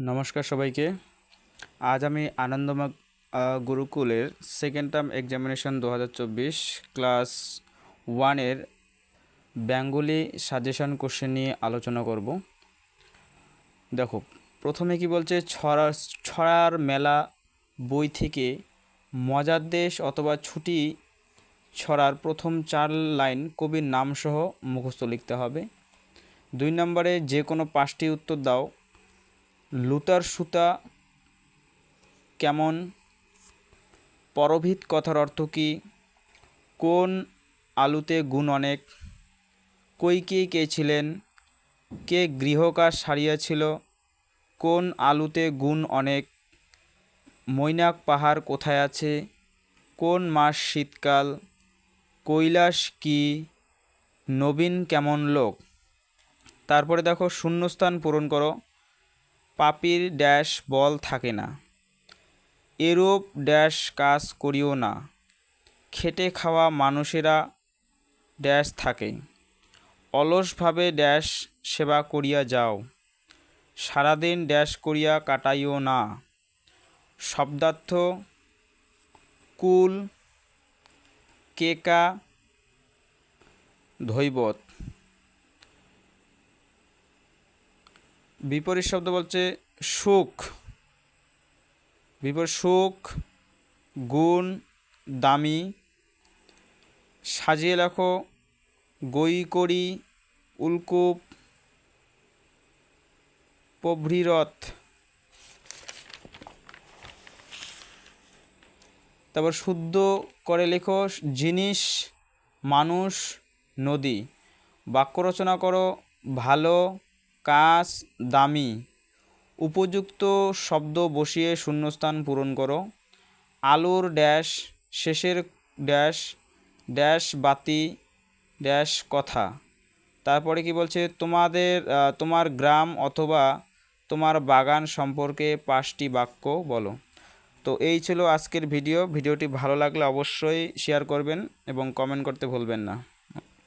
নমস্কার সবাইকে। আজ আমি আনন্দময় গুরুকুলের সেকেন্ড টার্ম এক্সামিনেশন 2024 ক্লাস 1-এর বেঙ্গলি সাজেশন কোশ্চেন নিয়ে আলোচনা করব। দেখো, প্রথমে কি বলছে, ছড়ার মেলা বই থেকে মজার দেশ অথবা ছুটি ছড়ার প্রথম 4 লাইন কবির নামসহ মুখস্থ লিখতে হবে। 2 নম্বরে যে কোনো 5টি উত্তর দাও। লুতার সুতা কেমন? পরভিত কথার অর্থ কী? কোন আলুতে গুণ অনেক? কৈকেয়ী কে ছিলেন? কে গৃহকাজ সারিয়াছিল? কোন আলুতে গুণ অনেক? মৈনাক পাহাড় কোথায় আছে? কোন মাস শীতকাল? কৈলাস কি? নবীন কেমন লোক? তারপরে দেখো, শূন্যস্থান পূরণ করো। পাপীর ড্যাশ বল থাকে না, এরূপ ড্যাশ কাজ করিও না, খেটে খাওয়া মানুষেরা ড্যাশ থাকে, অলসভাবে ড্যাশ সেবা করিয়া যাও, সারাদিন ড্যাশ করিয়া কাটাইও না। শব্দার্থ: কুল, কেকা, ধৈবত। বিপরীত শব্দ বলছে সুখ। বিপরীত সুখ, গুণ, দামি। সাজিয়ে লেখো: গৈকড়ি, উল্কুপ, প্রভৃরথ। তারপর শুদ্ধ করে লেখো: জিনিস, মানুষ, নদী। বাক্য রচনা করো: ভালো, কাজ, দামি। উপযুক্ত শব্দ বসিয়ে শূন্যস্থান পূরণ করো। আলুর ড্যাশ শেষের ড্যাশ ড্যাশ বাতি ড্যাশ কথা। তারপরে কি বলছে, তোমার গ্রাম অথবা তোমার বাগান সম্পর্কে 5টি বাক্য বলো। তো এই ছিল আজকের ভিডিওটি ভালো লাগলে অবশ্যই শেয়ার করবেন এবং কমেন্ট করতে ভুলবেন না।